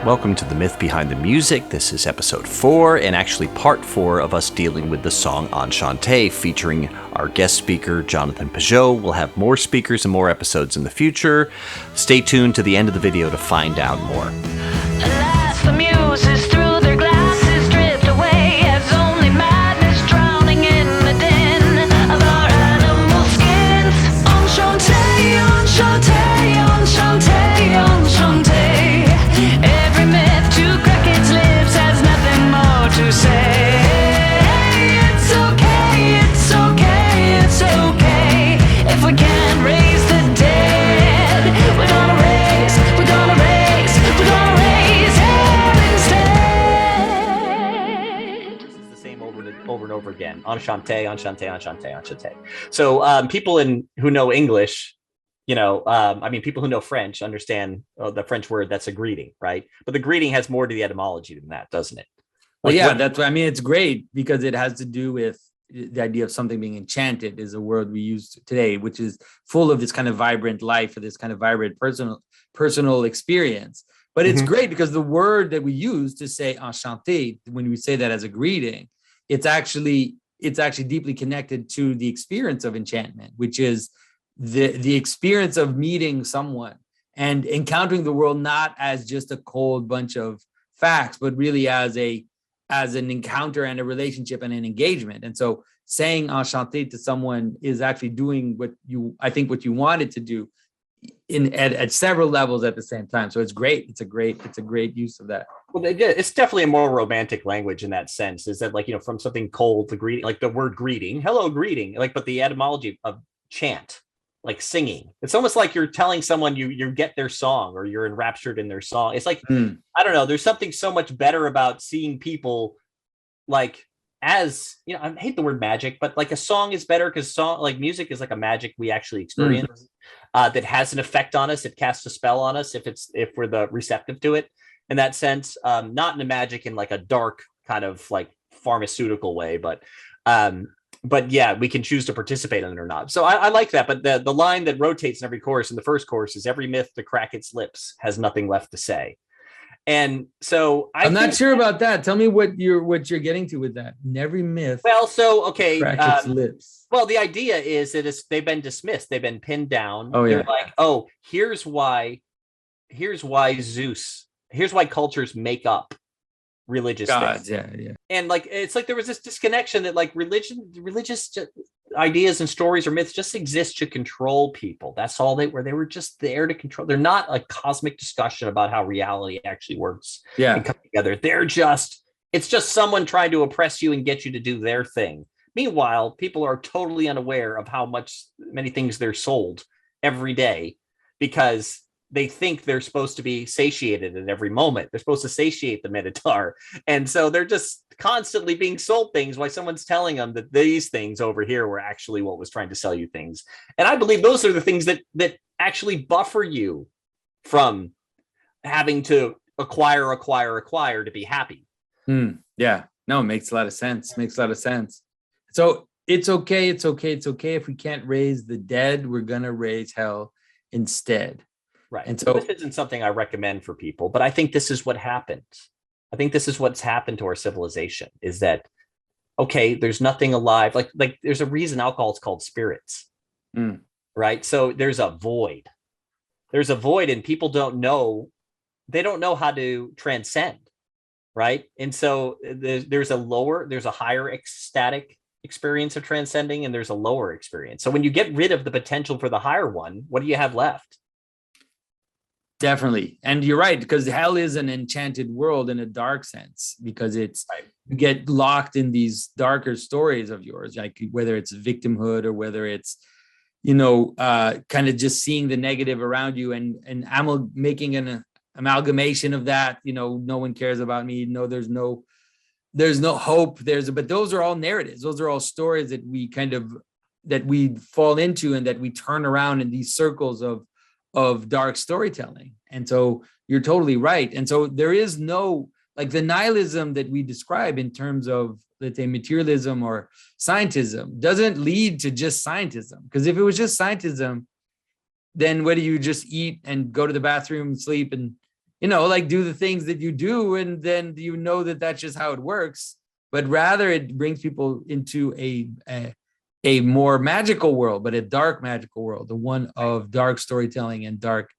Welcome to The Myth Behind the Music. This is episode 4, and actually part 4 of us dealing with the song Enchante, featuring our guest speaker, Jonathan Pageau. We'll have more speakers and more episodes in the future. Stay tuned to the end of the video to find out more. Alas, the muses through their glasses drift away as only madness drowning in the din of our animal skins. Enchante, enchante, enchante, enchante. Every myth to crack its lips has nothing more to say. It's okay, it's okay, it's okay. If we can't raise the dead, we're gonna raise, we're gonna raise, we're gonna raise hell instead. This is the same over and over again. Enchante, enchante, enchante, enchante. So people who know English, people who know French understand the French word that's a greeting, right? But the greeting has more to the etymology than that, doesn't it? It's great because it has to do with the idea of something being enchanted is a word we use today, which is full of this kind of vibrant life or this kind of vibrant personal experience. But it's great because the word that we use to say enchanté, when we say that as a greeting, it's actually deeply connected to the experience of enchantment, which is the experience of meeting someone and encountering the world not as just a cold bunch of facts, but really as an encounter and a relationship and an engagement. And so saying enchanté to someone is actually doing what you wanted to do at several levels at the same time. So it's great. It's a great use of that. Well, it's definitely a more romantic language in that sense, is that from something cold to greeting, like the word greeting, hello, greeting, but the etymology of chant, like singing. It's almost like you're telling someone you get their song or you're enraptured in their song. It's like, I don't know, there's something so much better about seeing people I hate the word magic, but like a song is better because music is like a magic we actually experience that has an effect on us. It casts a spell on us if we're the receptive to it in that sense, not in a magic in like a dark kind of like pharmaceutical way, but yeah, we can choose to participate in it or not. So I like that. But the line that rotates in every chorus in the first chorus is every myth to crack its lips has nothing left to say. And so I'm not sure about that. Tell me what you're getting to with that. In every myth. Well, so okay. Crack its lips. Well, the idea is that they've been dismissed. They've been pinned down. Oh, yeah. They're like, here's why cultures make up religious things. Yeah. And it's like there was this disconnection that like religious ideas and stories or myths just exist to control people. That's all they were just there to control. They're not a cosmic discussion about how reality actually works. Yeah. And come together. It's just someone trying to oppress you and get you to do their thing. Meanwhile, people are totally unaware of how many things they're sold every day because they think they're supposed to be satiated at every moment. They're supposed to satiate the Minotaur. And so they're just constantly being sold things while someone's telling them that these things over here were actually what was trying to sell you things. And I believe those are the things that actually buffer you from having to acquire to be happy. Yeah, no, it makes a lot of sense. So it's okay. If we can't raise the dead, we're going to raise hell instead. Right. And so this isn't something I recommend for people, but I think this is what happened. I think this is what's happened to our civilization is that, okay, there's nothing alive. Like there's a reason alcohol is called spirits, right? So there's a void. And people don't know how to transcend, right? And so there's a higher ecstatic experience of transcending and there's a lower experience. So when you get rid of the potential for the higher one, what do you have left? Definitely. And you're right, because hell is an enchanted world in a dark sense, because you get locked in these darker stories of yours, like whether it's victimhood or whether it's, kind of just seeing the negative around you and making an amalgamation of that, no one cares about me. No, there's no hope. But those are all narratives. Those are all stories that we fall into and that we turn around in these circles of dark storytelling. And so you're totally right. And so there is no, like the nihilism that we describe in terms of, let's say, materialism or scientism doesn't lead to just scientism. Because if it was just scientism, then what do you just eat and go to the bathroom and sleep and, like do the things that you do, and then you know that that's just how it works. But rather it brings people into a more magical world, but a dark magical world, the one of dark storytelling and dark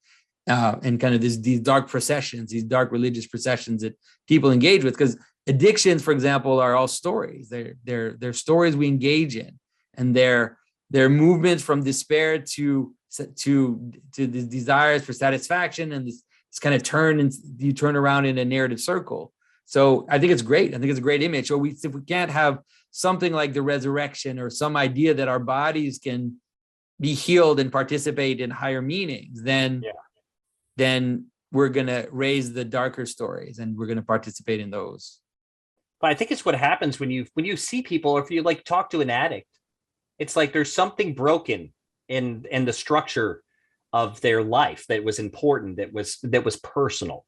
and kind of these dark processions, these dark religious processions that people engage with. Because addictions, for example, are all stories. They're stories we engage in, and they're movements from despair to the desires for satisfaction, and this kind of you turn around in a narrative circle. So I think it's great. I think it's a great image. So if we can't have something like the resurrection, or some idea that our bodies can be healed and participate in higher meanings, then we're going to raise the darker stories, and we're going to participate in those. But I think it's what happens when you see people, or if you like talk to an addict, it's like there's something broken in the structure of their life that was important, that was personal.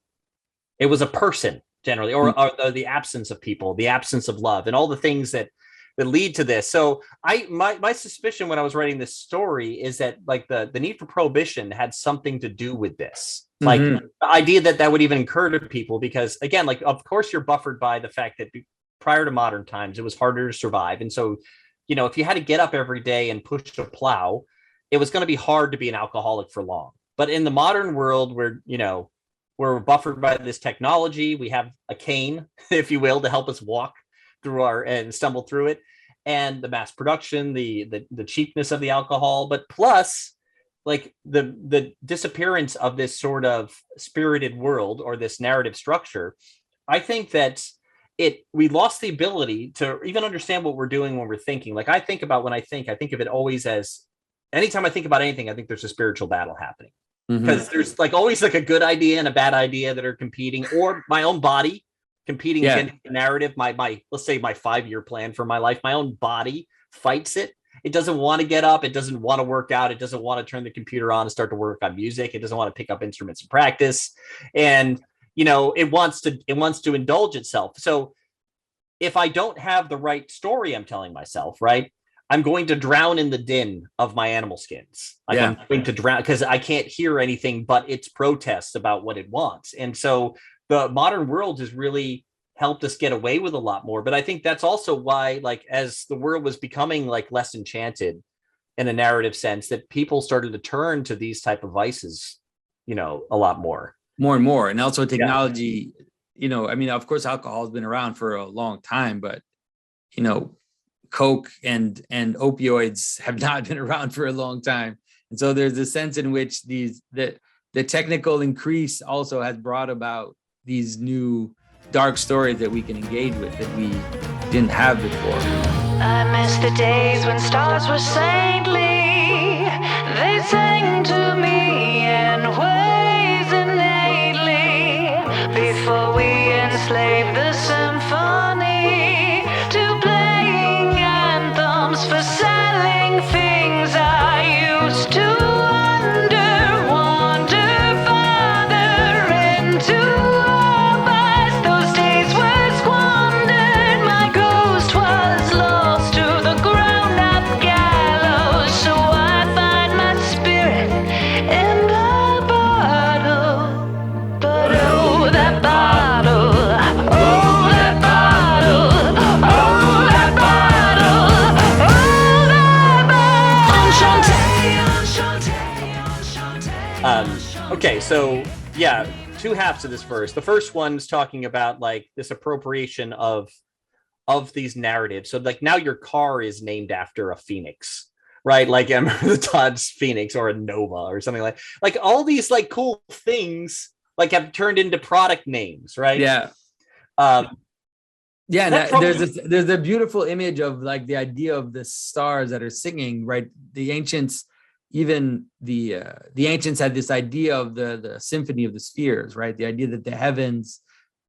It was a person generally, or the absence of people, the absence of love, and all the things that lead to this. So my suspicion when I was writing this story is that like the need for prohibition had something to do with this. Like the idea that would even occur to people, because again, like, of course you're buffered by the fact that prior to modern times, it was harder to survive. And so, if you had to get up every day and push a plow, it was going to be hard to be an alcoholic for long. But in the modern world where, we're buffered by this technology, we have a cane, if you will, to help us walk through and stumble through it, and the mass production, the cheapness of the alcohol, but plus like the disappearance of this sort of spirited world, or this narrative structure. I think that we lost the ability to even understand what we're doing when we're thinking. Like I think about when I think of it always as, anytime I think about anything, I think there's a spiritual battle happening, because there's like always like a good idea and a bad idea that are competing, or my own body competing against the narrative. My let's say my 5-year plan for my life, my own body fights it. It doesn't want to get up. It doesn't want to work out. It doesn't want to turn the computer on and start to work on music. It doesn't want to pick up instruments and practice. And, it wants to indulge itself. So if I don't have the right story I'm telling myself, right, I'm going to drown in the din of my animal skins. I'm going to drown because I can't hear anything but its protests about what it wants. And so the modern world has really helped us get away with a lot more. But I think that's also why, like, as the world was becoming like less enchanted in a narrative sense, that people started to turn to these type of vices, a lot more and more. And also technology, of course, alcohol has been around for a long time, but, Coke and opioids have not been around for a long time. And so there's a sense in which the technical increase also has brought about these new dark stories that we can engage with that we didn't have before. I miss the days when stars were saintly. They sang to me in ways innately before we enslaved the symphony to playing anthems for selling things. I used to wander farther into Okay, so two halves to this verse. The first one's talking about like this appropriation of these narratives. So like now your car is named after a phoenix, right? Like the Dodge Phoenix or a Nova or something like all these like cool things like have turned into product names, right? Yeah. There's a beautiful image of like the idea of the stars that are singing, right? The ancients, even the ancients had this idea of the symphony of the spheres, right? The idea that the heavens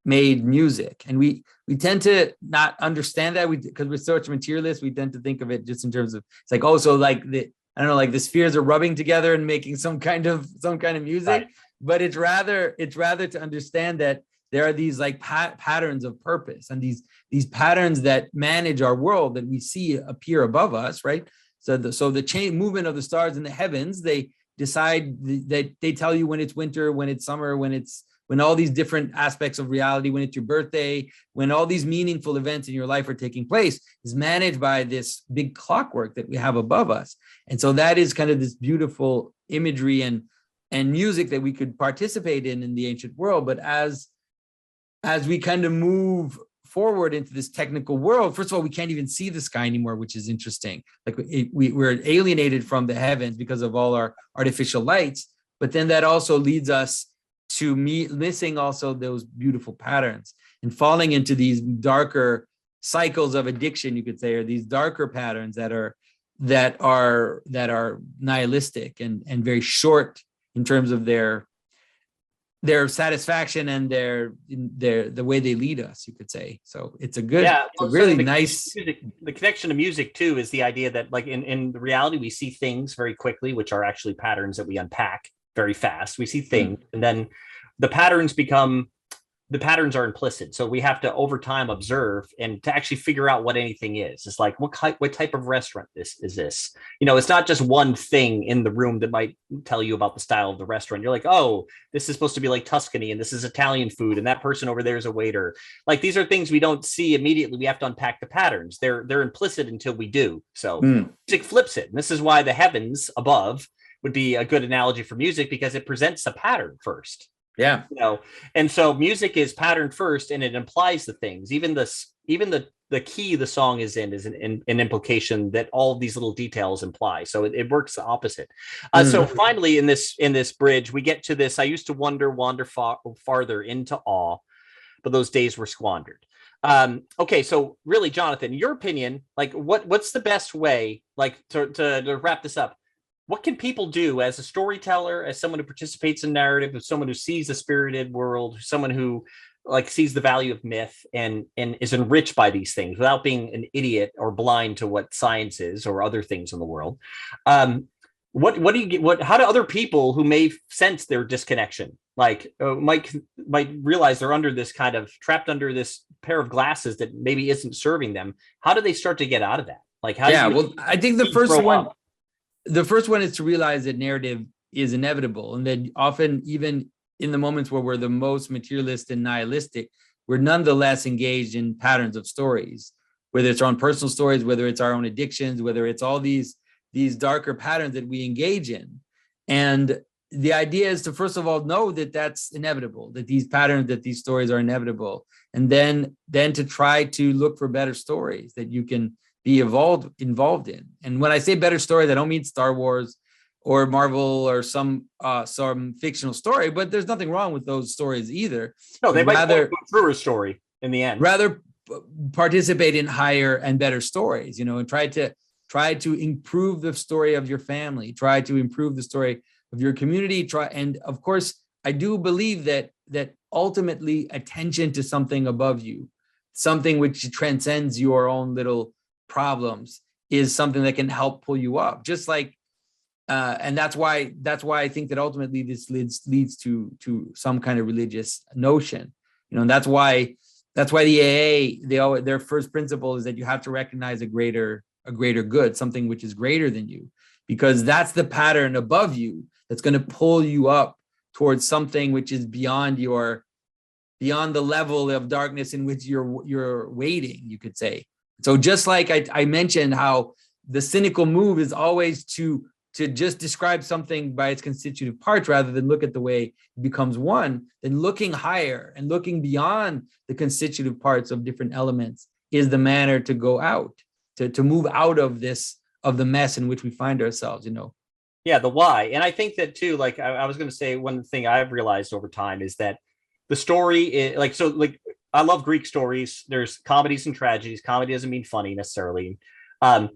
made music, and we tend to not understand that because we're such materialists. We tend to think of it just in terms of it's like, oh, so like the spheres are rubbing together and making some kind of music, right. But it's rather to understand that there are these like patterns of purpose and these patterns that manage our world that we see appear above us, right? So the chain movement of the stars in the heavens, they decide that they tell you when it's winter, when it's summer, when it's when all these different aspects of reality, when it's your birthday, when all these meaningful events in your life are taking place, is managed by this big clockwork that we have above us. And so that is kind of this beautiful imagery and music that we could participate in the ancient world. But as we kind of move forward into this technical world, first of all, we can't even see the sky anymore, which is interesting. Like we're alienated from the heavens because of all our artificial lights. But then that also leads us to missing also those beautiful patterns and falling into these darker cycles of addiction, you could say, or these darker patterns that are nihilistic and very short in terms of their satisfaction and the way they lead us, you could say. So it's a good, really nice. The connection to music too is the idea that, like, in reality, we see things very quickly, which are actually patterns that we unpack very fast. We see things, and then the patterns are implicit. So we have to over time observe and to actually figure out what anything is. It's like, what type of restaurant is this? It's not just one thing in the room that might tell you about the style of the restaurant. You're like, oh, this is supposed to be like Tuscany, and this is Italian food, and that person over there is a waiter. Like, these are things we don't see immediately. We have to unpack the patterns. They're implicit until we do. So music flips it. And this is why the heavens above would be a good analogy for music, because it presents a pattern first. Yeah. And so music is patterned first, and it implies the things. Even the key the song is in is an implication that all of these little details imply. So it works the opposite. So finally, in this bridge, we get to this: I used to wander farther into awe, but those days were squandered. Okay, so really, Jonathan, your opinion, like, what's the best way, like, to wrap this up? What can people do as a storyteller, as someone who participates in narrative, as someone who sees a spirited world, someone who, like, sees the value of myth and is enriched by these things without being an idiot or blind to what science is or other things in the world? What do you get? How do other people who may sense their disconnection, like, might realize they're under this kind of trapped under this pair of glasses that maybe isn't serving them? How do they start to get out of that? Like, I think the first one is to realize that narrative is inevitable, and that often, even in the moments where we're the most materialist and nihilistic, we're nonetheless engaged in patterns of stories, whether it's our own personal stories, whether it's our own addictions, whether it's all these darker patterns that we engage in. And the idea is to, first of all, know that that's inevitable, that these patterns, that these stories are inevitable, and then to try to look for better stories that you can be involved in. And when I say better stories, I don't mean Star Wars or Marvel or some fictional story, but there's nothing wrong with those stories either. No, they might be a truer story in the end. Rather participate in higher and better stories, and try to improve the story of your family, try to improve the story of your community. And of course, I do believe that ultimately attention to something above you, something which transcends your own little problems, is something that can help pull you up. Just like, and that's why I think that ultimately this leads to some kind of religious notion, and that's why the AA, their first principle is that you have to recognize a greater good, something which is greater than you, because that's the pattern above you that's going to pull you up towards something which is beyond the level of darkness in which you're waiting, you could say. So just like I mentioned how the cynical move is always to just describe something by its constitutive parts rather than look at the way it becomes one, then looking higher and looking beyond the constitutive parts of different elements is the manner to go out, to move out of the mess in which we find ourselves, Yeah, the why. And I think that too, like I was going to say, one thing I've realized over time is that the story is like I love Greek stories. There's comedies and tragedies. Comedy doesn't mean funny necessarily. But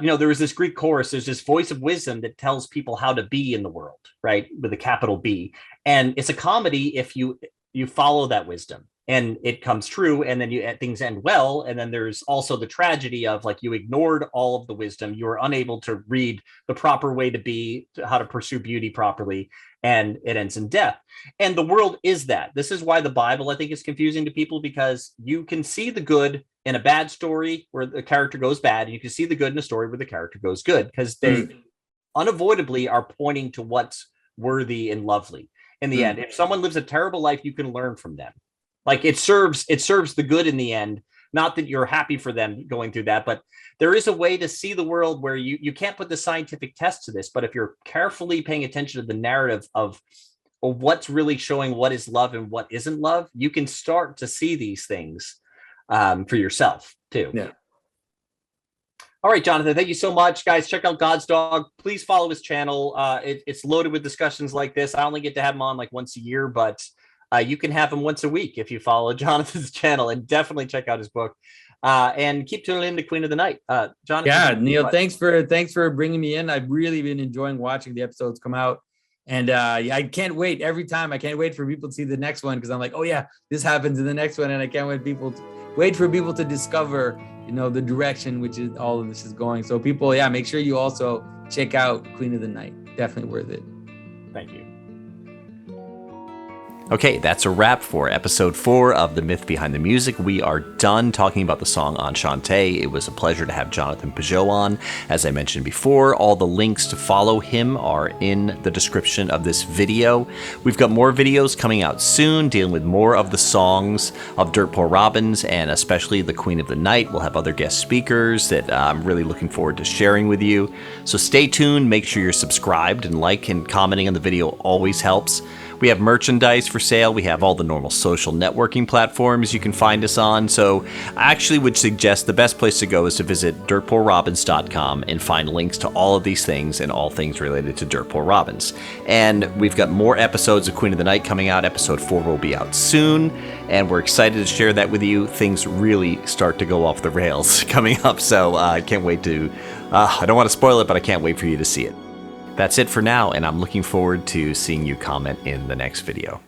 there was this Greek chorus. There's this voice of wisdom that tells people how to be in the world, right? With a capital B. And it's a comedy if you follow that wisdom and it comes true, and then things end well. And then there's also the tragedy of, like, you ignored all of the wisdom. You were unable to read the proper way to be, how to pursue beauty properly, and it ends in death. And the world is that. This is why the Bible, I think, is confusing to people, because you can see the good in a bad story where the character goes bad, and you can see the good in a story where the character goes good, because they unavoidably are pointing to what's worthy and lovely. in the end. If someone lives a terrible life, you can learn from them. Like it serves the good in the end. Not that you're happy for them going through that, but there is a way to see the world where you can't put the scientific test to this, but if you're carefully paying attention to the narrative of what's really showing what is love and what isn't love, you can start to see these things for yourself too. Yeah. All right, Jonathan, thank you so much. Guys, check out God's Dog. Please follow his channel. It's loaded with discussions like this. I only get to have him on like once a year, but you can have him once a week if you follow Jonathan's channel, and definitely check out his book. And keep tuning in to Queen of the Night. Jonathan. Yeah, Neil, thanks for bringing me in. I've really been enjoying watching the episodes come out. And I can't wait every time. I can't wait for people to see the next one, because I'm like, oh yeah, this happens in the next one. And I can't wait for people to discover, the direction which is all of this is going. So people, make sure you also check out Queen of the Night. Definitely worth it. Thank you. Okay, that's a wrap for episode 4 of The Myth Behind the Music. We are done talking about the song Enchante. It was a pleasure to have Jonathan Pageau on. As I mentioned before, all the links to follow him are in the description of this video. We've got more videos coming out soon, dealing with more of the songs of Dirt Poor Robins, and especially the Queen of the Night. We'll have other guest speakers that I'm really looking forward to sharing with you. So stay tuned, make sure you're subscribed, and like and commenting on the video always helps. We have merchandise for sale. We have all the normal social networking platforms you can find us on. So I actually would suggest the best place to go is to visit dirtpoorrobins.com and find links to all of these things and all things related to Dirt Poor Robins. And we've got more episodes of Queen of the Night coming out. Episode 4 will be out soon, and we're excited to share that with you. Things really start to go off the rails coming up, so I can't wait to... I don't want to spoil it, but I can't wait for you to see it. That's it for now, and I'm looking forward to seeing you comment in the next video.